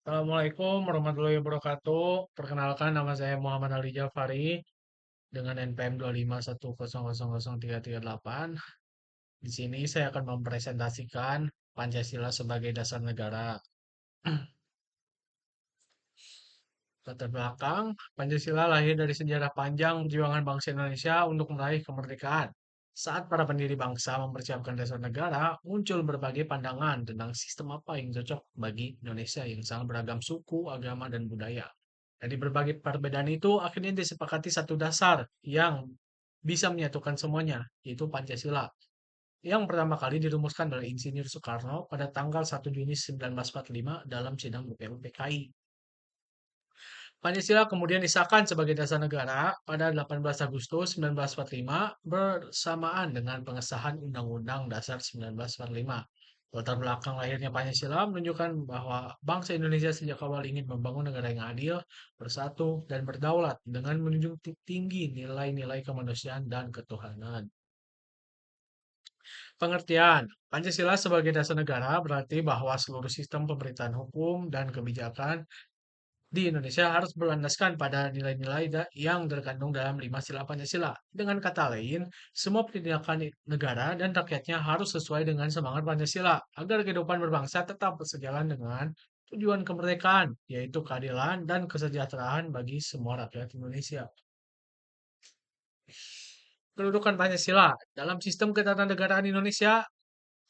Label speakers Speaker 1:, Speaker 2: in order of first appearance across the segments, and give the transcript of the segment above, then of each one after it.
Speaker 1: Assalamualaikum warahmatullahi wabarakatuh. Perkenalkan nama saya Muhammad Ali Jafari dengan NPM 251000338. Di sini saya akan mempresentasikan Pancasila sebagai dasar negara. Latar belakang, Pancasila lahir dari sejarah panjang perjuangan bangsa Indonesia untuk meraih kemerdekaan. Saat para pendiri bangsa mempersiapkan dasar negara, muncul berbagai pandangan tentang sistem apa yang cocok bagi Indonesia yang sangat beragam suku, agama, dan budaya. Dari berbagai perbedaan itu, akhirnya disepakati satu dasar yang bisa menyatukan semuanya, yaitu Pancasila. Yang pertama kali dirumuskan oleh Insinyur Soekarno pada tanggal 1 Juni 1945 dalam sidang BPUPKI. Pancasila kemudian disahkan sebagai dasar negara pada 18 Agustus 1945 bersamaan dengan pengesahan Undang-Undang Dasar 1945. Latar belakang lahirnya Pancasila menunjukkan bahwa bangsa Indonesia sejak awal ingin membangun negara yang adil, bersatu, dan berdaulat dengan menunjuk tinggi nilai-nilai kemanusiaan dan ketuhanan. Pengertian Pancasila sebagai dasar negara berarti bahwa seluruh sistem pemerintahan hukum dan kebijakan di Indonesia harus berlandaskan pada nilai-nilai yang terkandung dalam lima sila Pancasila. Dengan kata lain, semua tindakan negara dan rakyatnya harus sesuai dengan semangat Pancasila agar kehidupan berbangsa tetap bersejalan dengan tujuan kemerdekaan, yaitu keadilan dan kesejahteraan bagi semua rakyat Indonesia. Kedudukan Pancasila dalam sistem ketatanegaraan Indonesia.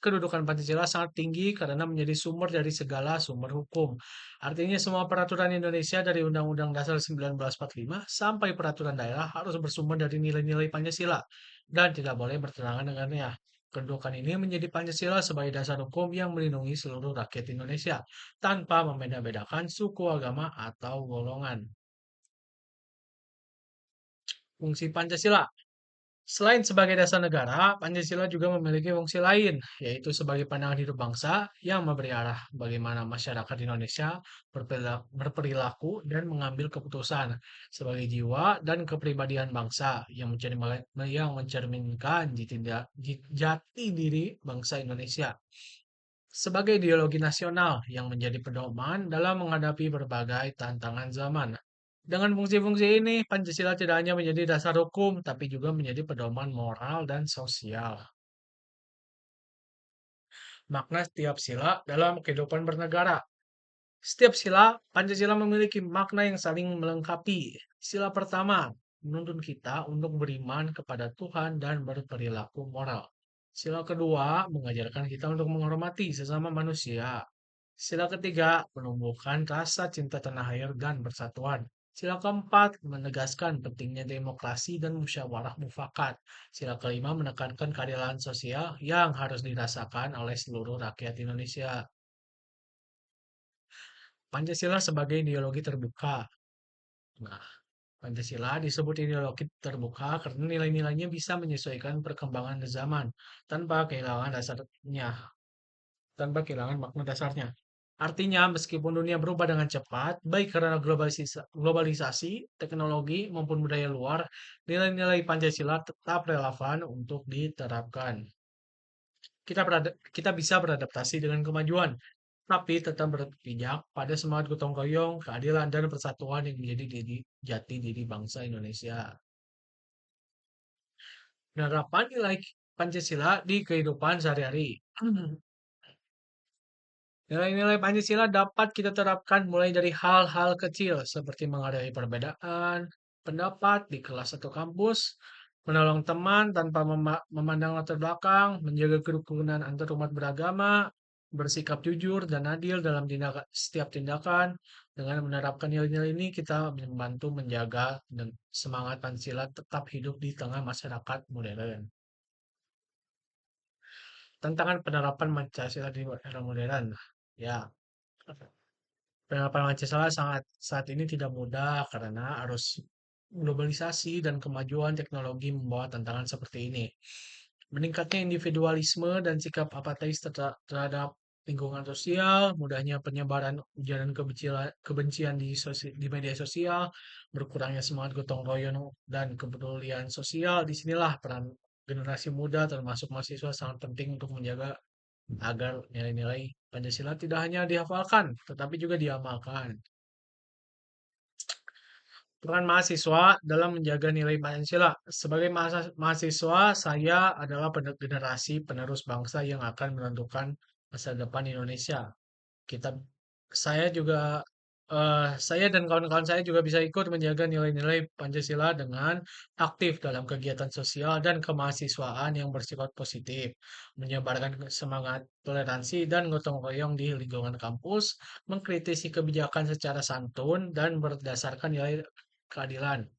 Speaker 1: Kedudukan Pancasila sangat tinggi karena menjadi sumber dari segala sumber hukum. Artinya semua peraturan Indonesia dari Undang-Undang Dasar 1945 sampai peraturan daerah harus bersumber dari nilai-nilai Pancasila dan tidak boleh bertentangan dengannya. Kedudukan ini menjadi Pancasila sebagai dasar hukum yang melindungi seluruh rakyat Indonesia tanpa membeda-bedakan suku, agama, atau golongan. Fungsi Pancasila selain sebagai dasar negara, Pancasila juga memiliki fungsi lain, yaitu sebagai pandangan hidup bangsa yang memberi arah bagaimana masyarakat Indonesia berperilaku dan mengambil keputusan sebagai jiwa dan kepribadian bangsa yang mencerminkan jati diri bangsa Indonesia sebagai ideologi nasional yang menjadi pedoman dalam menghadapi berbagai tantangan zaman. Dengan fungsi-fungsi ini, Pancasila tidak hanya menjadi dasar hukum, tapi juga menjadi pedoman moral dan sosial. Makna setiap sila dalam kehidupan bernegara. Setiap sila, Pancasila memiliki makna yang saling melengkapi. Sila pertama, menuntun kita untuk beriman kepada Tuhan dan berperilaku moral. Sila kedua, mengajarkan kita untuk menghormati sesama manusia. Sila ketiga, menumbuhkan rasa cinta tanah air dan persatuan. Sila keempat, menegaskan pentingnya demokrasi dan musyawarah mufakat. Sila kelima, menekankan keadilan sosial yang harus dirasakan oleh seluruh rakyat Indonesia. Pancasila sebagai ideologi terbuka. Nah, Pancasila disebut ideologi terbuka karena nilai-nilainya bisa menyesuaikan perkembangan zaman tanpa kehilangan dasarnya, tanpa kehilangan makna dasarnya. Artinya, meskipun dunia berubah dengan cepat, baik karena globalisasi, teknologi, maupun budaya luar, nilai-nilai Pancasila tetap relevan untuk diterapkan. Kita bisa beradaptasi dengan kemajuan, tapi tetap berpijak pada semangat gotong royong, keadilan, dan persatuan yang menjadi jati diri bangsa Indonesia. Penerapan nilai Pancasila di kehidupan sehari-hari. Nilai-nilai Pancasila dapat kita terapkan mulai dari hal-hal kecil seperti menghargai perbedaan pendapat di kelas atau kampus, menolong teman tanpa memandang latar belakang, menjaga kerukunan antar umat beragama, bersikap jujur dan adil dalam setiap tindakan. Dengan menerapkan nilai-nilai ini, kita membantu menjaga dan semangat Pancasila tetap hidup di tengah masyarakat modern. Tantangan penerapan Pancasila di era modern. Ya, penerapan Pancasila saat ini tidak mudah karena arus globalisasi dan kemajuan teknologi membawa tantangan seperti ini. Meningkatnya individualisme dan sikap apatis terhadap lingkungan sosial, mudahnya penyebaran ujaran kebencian di media sosial, berkurangnya semangat gotong royong dan kepedulian sosial. Disinilah peran generasi muda termasuk mahasiswa sangat penting untuk menjaga agar nilai-nilai Pancasila tidak hanya dihafalkan, tetapi juga diamalkan. Peran mahasiswa dalam menjaga nilai Pancasila. Sebagai mahasiswa, saya adalah generasi penerus bangsa yang akan menentukan masa depan Indonesia. Kita saya juga saya dan kawan-kawan saya juga bisa ikut menjaga nilai-nilai Pancasila dengan aktif dalam kegiatan sosial dan kemahasiswaan yang bersifat positif, menyebarkan semangat toleransi dan gotong royong di lingkungan kampus, mengkritisi kebijakan secara santun dan berdasarkan nilai keadilan.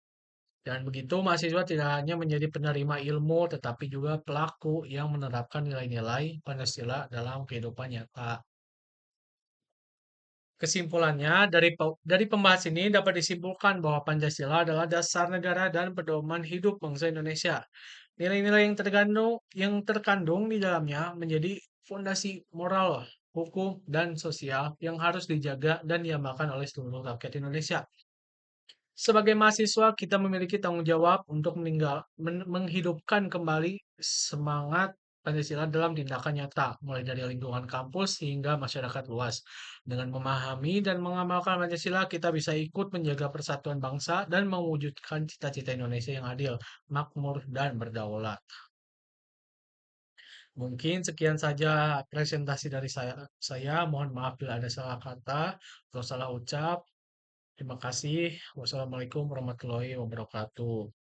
Speaker 1: Dan begitu mahasiswa tidak hanya menjadi penerima ilmu tetapi juga pelaku yang menerapkan nilai-nilai Pancasila dalam kehidupan nyata. Kesimpulannya, dari pembahas ini dapat disimpulkan bahwa Pancasila adalah dasar negara dan pedoman hidup bangsa Indonesia. Nilai-nilai yang terkandung di dalamnya menjadi fondasi moral, hukum, dan sosial yang harus dijaga dan diamalkan oleh seluruh rakyat Indonesia. Sebagai mahasiswa, kita memiliki tanggung jawab untuk menghidupkan kembali semangat Pancasila dalam tindakan nyata, mulai dari lingkungan kampus hingga masyarakat luas. Dengan memahami dan mengamalkan Pancasila, kita bisa ikut menjaga persatuan bangsa dan mewujudkan cita-cita Indonesia yang adil, makmur, dan berdaulat. Mungkin sekian saja presentasi dari saya. Mohon maaf bila ada salah kata atau salah ucap. Terima kasih. Wassalamualaikum warahmatullahi wabarakatuh.